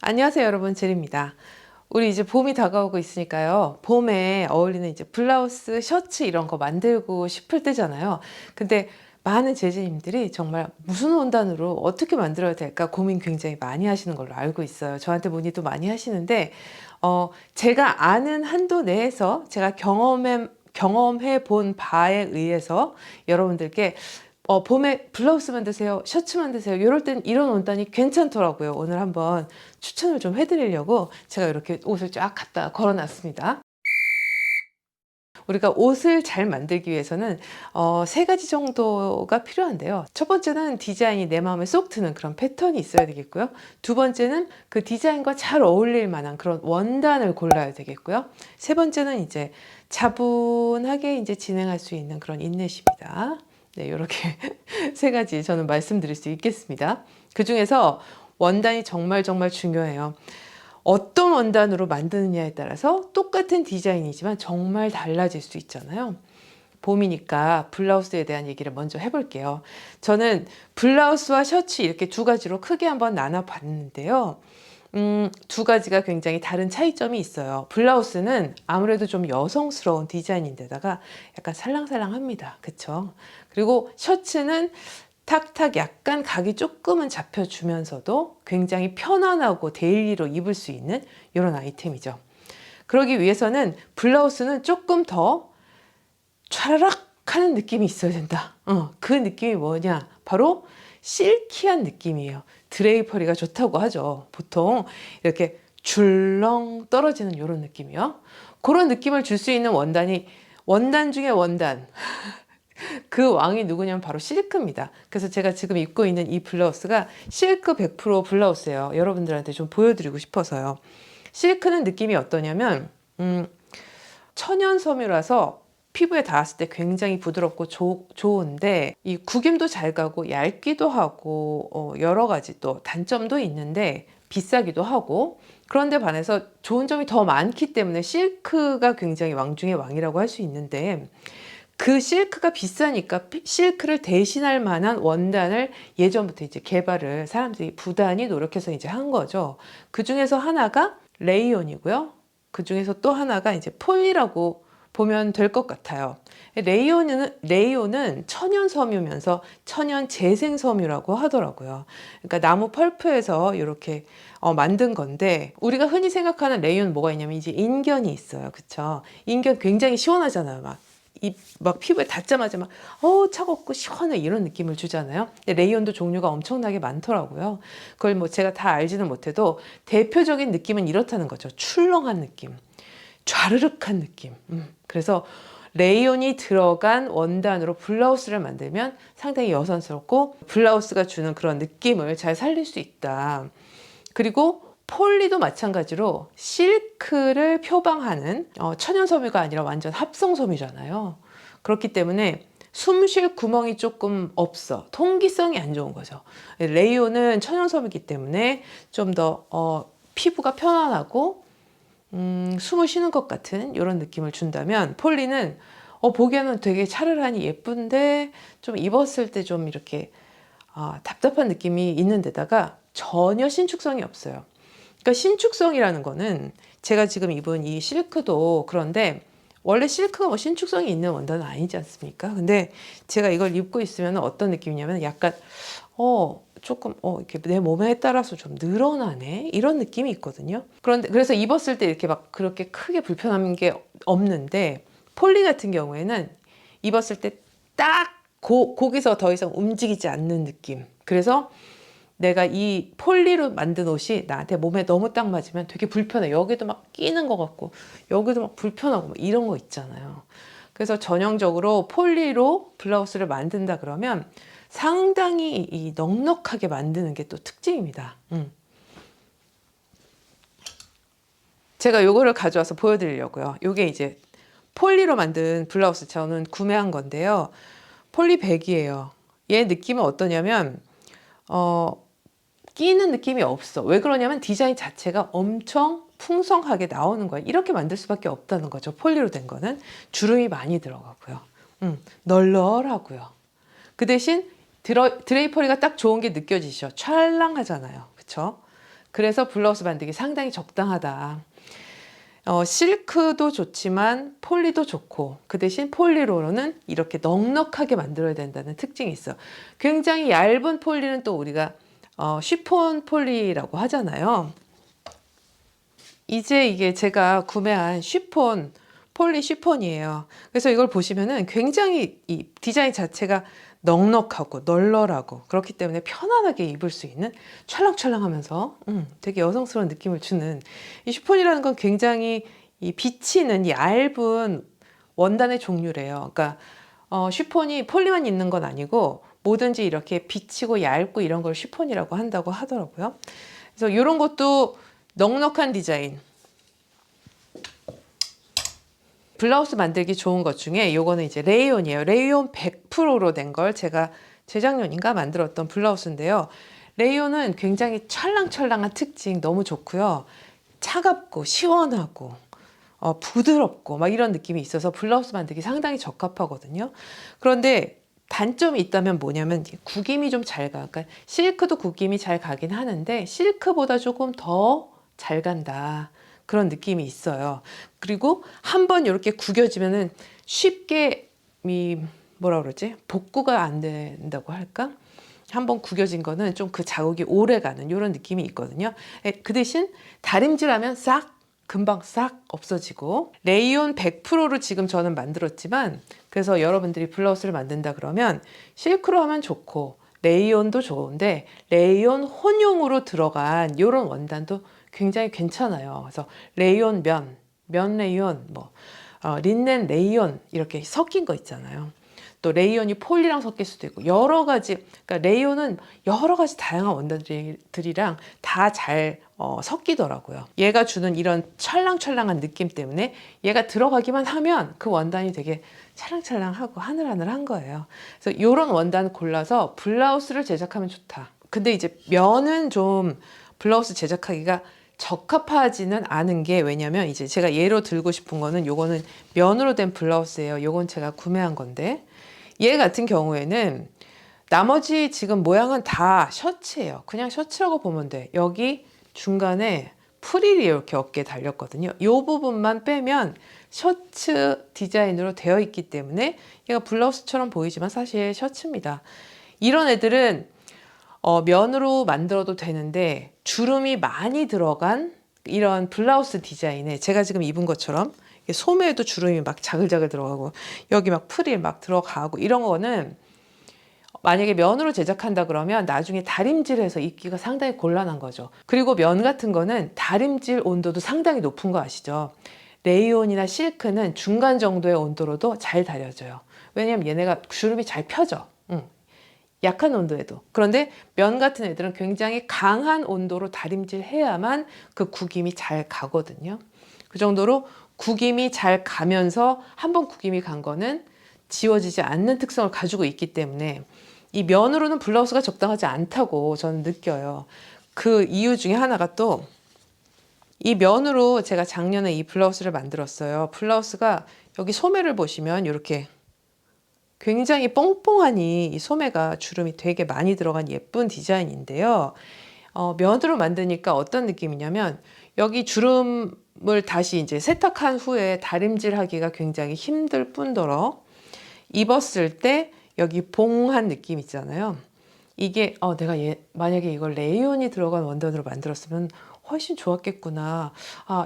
안녕하세요, 여러분. 제리입니다. 우리 이제 봄이 다가오고 있으니까요. 봄에 어울리는 이제 블라우스, 셔츠 이런 거 만들고 싶을 때잖아요. 근데 많은 제자님들이 정말 무슨 원단으로 어떻게 만들어야 될까 고민 굉장히 많이 하시는 걸로 알고 있어요. 저한테 문의도 많이 하시는데, 제가 아는 한도 내에서 제가 경험해 본 바에 의해서 여러분들께 봄에 블라우스 만드세요, 셔츠 만드세요, 이럴 땐 이런 원단이 괜찮더라고요. 오늘 한번 추천을 좀 해드리려고 제가 이렇게 옷을 쫙 갖다 걸어놨습니다. 우리가 옷을 잘 만들기 위해서는 세 가지 정도가 필요한데요. 첫 번째는 디자인이 내 마음에 쏙 드는 그런 패턴이 있어야 되겠고요. 두 번째는 그 디자인과 잘 어울릴 만한 그런 원단을 골라야 되겠고요. 세 번째는 이제 차분하게 이제 진행할 수 있는 그런 인내심이다. 네, 이렇게 세 가지 저는 말씀드릴 수 있겠습니다. 그 중에서 원단이 정말 중요해요. 어떤 원단으로 만드느냐에 따라서 똑같은 디자인이지만 정말 달라질 수 있잖아요. 봄이니까 블라우스에 대한 얘기를 먼저 해볼게요. 저는 블라우스와 셔츠 이렇게 두 가지로 크게 한번 나눠 봤는데요. 두 가지가 굉장히 다른 차이점이 있어요. 블라우스는 아무래도 좀 여성스러운 디자인인데다가 약간 살랑살랑합니다. 그쵸? 그리고 셔츠는 탁탁 약간 각이 조금은 잡혀주면서도 굉장히 편안하고 데일리로 입을 수 있는 이런 아이템이죠. 그러기 위해서는 블라우스는 조금 더 촤라락 하는 느낌이 있어야 된다. 그 느낌이 뭐냐? 바로 실키한 느낌이에요. 드레이퍼리가 좋다고 하죠. 보통 이렇게 줄렁 떨어지는 이런 느낌이요. 그런 느낌을 줄 수 있는 원단이 원단 중에 원단. 그 왕이 누구냐면 바로 실크입니다. 그래서 제가 지금 입고 있는 이 블라우스가 실크 100% 블라우스예요. 여러분들한테 좀 보여드리고 싶어서요. 실크는 느낌이 어떠냐면 천연 섬유라서 피부에 닿았을 때 굉장히 부드럽고 좋은데 이 구김도 잘 가고 얇기도 하고 여러 가지 또 단점도 있는데 비싸기도 하고, 그런데 반해서 좋은 점이 더 많기 때문에 실크가 굉장히 왕 중의 왕이라고 할 수 있는데, 그 실크가 비싸니까 실크를 대신할 만한 원단을 예전부터 이제 개발을 사람들이 부단히 노력해서 이제 한 거죠. 그 중에서 하나가 레이온이고요. 그 중에서 또 하나가 이제 폴리라고 보면 될 것 같아요. 레이온은 천연 섬유면서 천연 재생 섬유라고 하더라고요. 그러니까 나무 펄프에서 이렇게 만든 건데, 우리가 흔히 생각하는 레이온 뭐가 있냐면 이제 인견이 있어요. 그쵸? 인견 굉장히 시원하잖아요. 막 피부에 닿자마자 차갑고 시원해 이런 느낌을 주잖아요. 근데 레이온도 종류가 엄청나게 많더라고요. 그걸 뭐 제가 다 알지는 못해도 대표적인 느낌은 이렇다는 거죠. 출렁한 느낌, 좌르륵한 느낌. 그래서 레이온이 들어간 원단으로 블라우스를 만들면 상당히 여성스럽고 블라우스가 주는 그런 느낌을 잘 살릴 수 있다. 그리고 폴리도 마찬가지로 실크를 표방하는 천연 섬유가 아니라 완전 합성 섬유잖아요. 그렇기 때문에 숨 쉴 구멍이 조금 없어. 통기성이 안 좋은 거죠. 레이온은 천연 섬유이기 때문에 좀 더 피부가 편안하고 숨을 쉬는 것 같은 이런 느낌을 준다면, 폴리는 보기에는 되게 차르르하니 예쁜데 좀 입었을 때 좀 이렇게 답답한 느낌이 있는 데다가 전혀 신축성이 없어요. 그러니까 신축성이라는 거는 제가 지금 입은 이 실크도 그런데, 원래 실크가 뭐 신축성이 있는 원단은 아니지 않습니까? 근데 제가 이걸 입고 있으면 어떤 느낌이냐면 약간 조금 이렇게 내 몸에 따라서 좀 늘어나네 이런 느낌이 있거든요. 그런데 그래서 입었을 때 이렇게 막 그렇게 크게 불편한 게 없는데, 폴리 같은 경우에는 입었을 때 딱 거기서 더 이상 움직이지 않는 느낌. 그래서 내가 이 폴리로 만든 옷이 나한테 몸에 너무 딱 맞으면 되게 불편해. 여기도 막 끼는 것 같고 여기도 막 불편하고 막 이런 거 있잖아요. 그래서 전형적으로 폴리로 블라우스를 만든다 그러면 상당히 이 넉넉하게 만드는 게 또 특징입니다. 제가 요거를 가져와서 보여드리려고요. 요게 이제 폴리로 만든 블라우스 저는 구매한 건데요. 폴리 100이에요. 얘 느낌은 어떠냐면 끼는 느낌이 없어. 왜 그러냐면 디자인 자체가 엄청 풍성하게 나오는 거예요. 이렇게 만들 수밖에 없다는 거죠. 폴리로 된 거는 주름이 많이 들어가고요. 널널하고요. 그 대신 드레이퍼리가 딱 좋은 게 느껴지죠. 찰랑하잖아요. 그쵸? 그래서 블라우스 만들기 상당히 적당하다. 실크도 좋지만 폴리도 좋고, 그 대신 폴리로는 이렇게 넉넉하게 만들어야 된다는 특징이 있어. 굉장히 얇은 폴리는 또 우리가 쉬폰 폴리라고 하잖아요. 이제 이게 제가 구매한 쉬폰, 폴리 쉬폰이에요. 그래서 이걸 보시면은 굉장히 이 디자인 자체가 넉넉하고 널널하고, 그렇기 때문에 편안하게 입을 수 있는, 찰랑찰랑하면서 되게 여성스러운 느낌을 주는, 이 쉬폰이라는 건 굉장히 이 비치는 얇은 원단의 종류래요. 그러니까 쉬폰이 폴리만 있는 건 아니고 뭐든지 이렇게 비치고 얇고 이런 걸 쉬폰이라고 한다고 하더라고요. 그래서 이런 것도 넉넉한 디자인, 블라우스 만들기 좋은 것 중에 요거는 이제 레이온이에요. 레이온 100%로 된 걸 제가 재작년인가 만들었던 블라우스인데요. 레이온은 굉장히 찰랑찰랑한 특징 너무 좋고요. 차갑고 시원하고 부드럽고 막 이런 느낌이 있어서 블라우스 만들기 상당히 적합하거든요. 그런데 단점이 있다면 뭐냐면 구김이 좀 잘 가. 그러니까 실크도 구김이 잘 가긴 하는데 실크보다 조금 더 잘 간다. 그런 느낌이 있어요. 그리고 한번 이렇게 구겨지면은 쉽게 뭐라 그러지? 복구가 안 된다고 할까? 한번 구겨진 거는 좀 그 자국이 오래 가는 이런 느낌이 있거든요. 그 대신 다림질하면 금방 싹 없어지고, 레이온 100%로 지금 저는 만들었지만, 그래서 여러분들이 블라우스를 만든다 그러면 실크로 하면 좋고 레이온도 좋은데 레이온 혼용으로 들어간 이런 원단도 굉장히 괜찮아요. 그래서 레이온 면 레이온, 린넨 레이온 이렇게 섞인 거 있잖아요. 또 레이온이 폴리랑 섞일 수도 있고 여러 가지, 그러니까 레이온은 여러 가지 다양한 원단들이랑 다 잘 섞이더라고요. 얘가 주는 이런 찰랑찰랑한 느낌 때문에 얘가 들어가기만 하면 그 원단이 되게 찰랑찰랑하고 하늘하늘한 거예요. 그래서 이런 원단 골라서 블라우스를 제작하면 좋다. 근데 이제 면은 좀 블라우스 제작하기가 적합하지는 않은 게, 왜냐면 이제 제가 예로 들고 싶은 거는 요거는 면으로 된 블라우스예요. 요건 제가 구매한 건데, 얘 같은 경우에는 나머지 지금 모양은 다 셔츠예요. 그냥 셔츠라고 보면 돼. 여기 중간에 프릴이 이렇게 어깨에 달렸거든요. 이 부분만 빼면 셔츠 디자인으로 되어 있기 때문에 얘가 블라우스처럼 보이지만 사실 셔츠입니다. 이런 애들은 면으로 만들어도 되는데 주름이 많이 들어간 이런 블라우스 디자인에, 제가 지금 입은 것처럼 소매에도 주름이 막 자글자글 들어가고 여기 막 프릴 막 들어가고 이런 거는 만약에 면으로 제작한다 그러면 나중에 다림질해서 입기가 상당히 곤란한 거죠. 그리고 면 같은 거는 다림질 온도도 상당히 높은 거 아시죠? 레이온이나 실크는 중간 정도의 온도로도 잘 다려져요. 왜냐면 얘네가 주름이 잘 펴져. 약한 온도에도. 그런데 면 같은 애들은 굉장히 강한 온도로 다림질 해야만 그 구김이 잘 가거든요. 그 정도로 구김이 잘 가면서 한번 구김이 간 거는 지워지지 않는 특성을 가지고 있기 때문에 이 면으로는 블라우스가 적당하지 않다고 저는 느껴요. 그 이유 중에 하나가 또, 이 면으로 제가 작년에 이 블라우스를 만들었어요. 블라우스가 여기 소매를 보시면 이렇게 굉장히 뽕뽕하니 이 소매가 주름이 되게 많이 들어간 예쁜 디자인인데요. 면으로 만드니까 어떤 느낌이냐면 여기 주름을 다시 이제 세탁한 후에 다림질 하기가 굉장히 힘들 뿐더러 입었을 때 여기 봉한 느낌 있잖아요. 이게 내가 만약에 이걸 레이온이 들어간 원단으로 만들었으면 훨씬 좋았겠구나.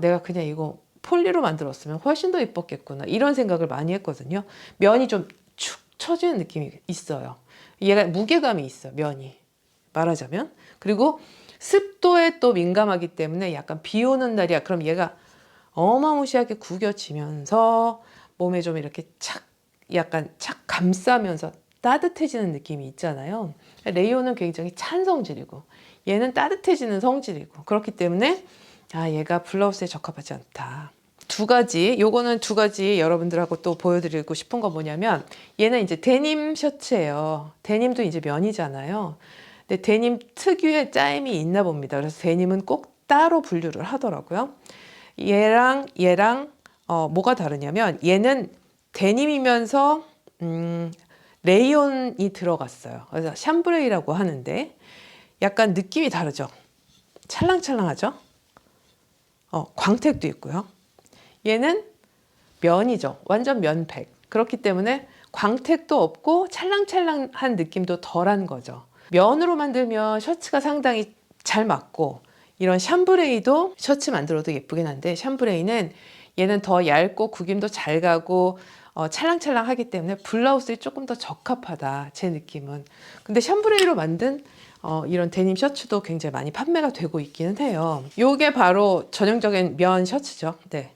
내가 그냥 이거 폴리로 만들었으면 훨씬 더 예뻤겠구나. 이런 생각을 많이 했거든요. 면이 좀 축 처지는 느낌이 있어요. 얘가 무게감이 있어, 면이. 말하자면. 그리고 습도에 또 민감하기 때문에 약간 비 오는 날이야. 그럼 얘가 어마무시하게 구겨지면서 몸에 좀 이렇게 약간 착 감싸면서 따뜻해지는 느낌이 있잖아요. 레이온은 굉장히 찬 성질이고 얘는 따뜻해지는 성질이고, 그렇기 때문에 얘가 블라우스에 적합하지 않다. 요거는 두 가지 여러분들하고 또 보여드리고 싶은 거 뭐냐면, 얘는 이제 데님 셔츠예요. 데님도 이제 면이잖아요. 근데 데님 특유의 짜임이 있나 봅니다. 그래서 데님은 꼭 따로 분류를 하더라고요. 얘랑 뭐가 다르냐면, 얘는 데님이면서 레이온이 들어갔어요. 그래서 샴브레이라고 하는데 약간 느낌이 다르죠. 찰랑찰랑하죠? 광택도 있고요. 얘는 면이죠. 완전 면백. 그렇기 때문에 광택도 없고 찰랑찰랑한 느낌도 덜한 거죠. 면으로 만들면 셔츠가 상당히 잘 맞고, 이런 샴브레이도 셔츠 만들어도 예쁘긴 한데, 샴브레이는 얘는 더 얇고 구김도 잘 가고 찰랑찰랑하기 때문에 블라우스에 조금 더 적합하다, 제 느낌은. 근데 샴브레이로 만든 이런 데님 셔츠도 굉장히 많이 판매가 되고 있기는 해요. 이게 바로 전형적인 면 셔츠죠. 네.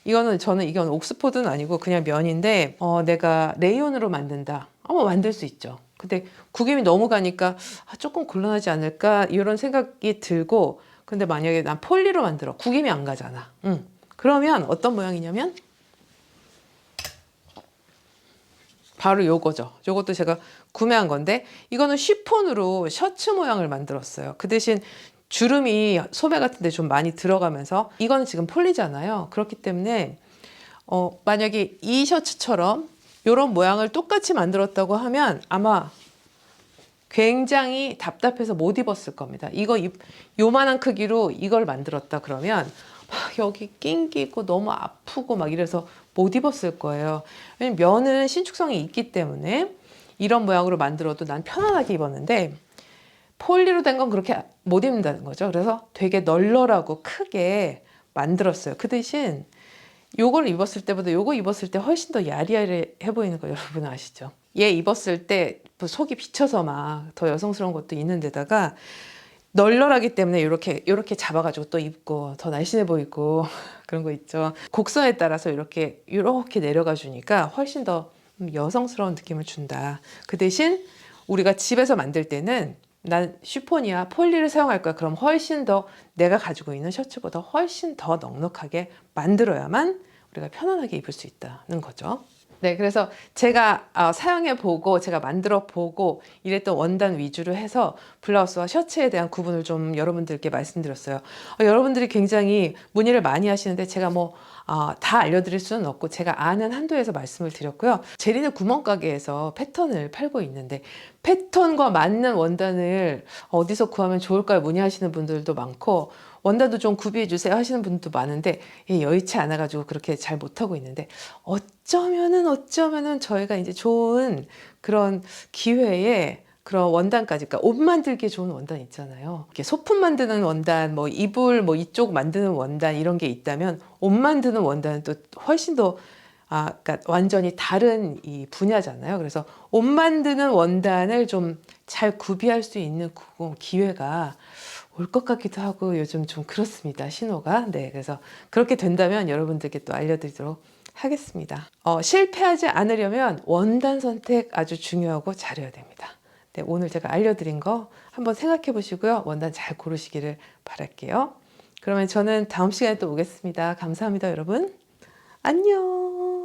이건 옥스포드는 아니고 그냥 면인데, 내가 레이온으로 만든다. 만들 수 있죠. 근데 구김이 너무 가니까 조금 곤란하지 않을까 이런 생각이 들고, 근데 만약에 난 폴리로 만들어. 구김이 안 가잖아. 그러면 어떤 모양이냐면 바로 요거죠. 요것도 제가 구매한 건데, 이거는 쉬폰으로 셔츠 모양을 만들었어요. 그 대신 주름이 소매 같은 데 좀 많이 들어가면서, 이거는 지금 폴리잖아요. 그렇기 때문에 만약에 이 셔츠처럼 이런 모양을 똑같이 만들었다고 하면 아마 굉장히 답답해서 못 입었을 겁니다. 요만한 크기로 이걸 만들었다 그러면 막 여기 낑기고 너무 아프고 막 이래서 못 입었을 거예요. 왜냐면 면은 신축성이 있기 때문에 이런 모양으로 만들어도 난 편안하게 입었는데, 폴리로 된 건 그렇게 못 입는다는 거죠. 그래서 되게 널널하고 크게 만들었어요. 그 대신 요걸 입었을 때보다 요거 입었을 때 훨씬 더 야리야리해 보이는 거 여러분 아시죠? 얘 입었을 때 속이 비쳐서 막 더 여성스러운 것도 있는 데다가, 널널하기 때문에 이렇게 잡아가지고 또 입고 더 날씬해 보이고 그런 거 있죠. 곡선에 따라서 이렇게 내려가 주니까 훨씬 더 여성스러운 느낌을 준다. 그 대신 우리가 집에서 만들 때는 난 쉬폰이야 폴리를 사용할 거야. 그럼 훨씬 더 내가 가지고 있는 셔츠보다 훨씬 더 넉넉하게 만들어야만 우리가 편안하게 입을 수 있다는 거죠. 네, 그래서 제가 사용해보고 제가 만들어보고 이랬던 원단 위주로 해서 블라우스와 셔츠에 대한 구분을 좀 여러분들께 말씀드렸어요. 여러분들이 굉장히 문의를 많이 하시는데 제가 다 알려드릴 수는 없고 제가 아는 한도에서 말씀을 드렸고요. 제리네 구멍가게에서 패턴을 팔고 있는데, 패턴과 맞는 원단을 어디서 구하면 좋을까요? 문의하시는 분들도 많고, 원단도 좀 구비해 주세요 하시는 분도 많은데 여의치 않아가지고 그렇게 잘 못하고 있는데, 어쩌면은 저희가 이제 좋은 그런 기회에 그런 원단까지, 그러니까 옷 만들기에 좋은 원단 있잖아요. 이렇게 소품 만드는 원단, 이불, 이쪽 만드는 원단 이런 게 있다면, 옷 만드는 원단은 또 훨씬 더 그러니까 완전히 다른 이 분야잖아요. 그래서 옷 만드는 원단을 좀 잘 구비할 수 있는 기회가 올 것 같기도 하고 요즘 좀 그렇습니다. 신호가. 네, 그래서 그렇게 된다면 여러분들께 또 알려드리도록 하겠습니다. 실패하지 않으려면 원단 선택 아주 중요하고 잘해야 됩니다. 네, 오늘 제가 알려드린 거 한번 생각해 보시고요. 원단 잘 고르시기를 바랄게요. 그러면 저는 다음 시간에 또 오겠습니다. 감사합니다, 여러분. 안녕.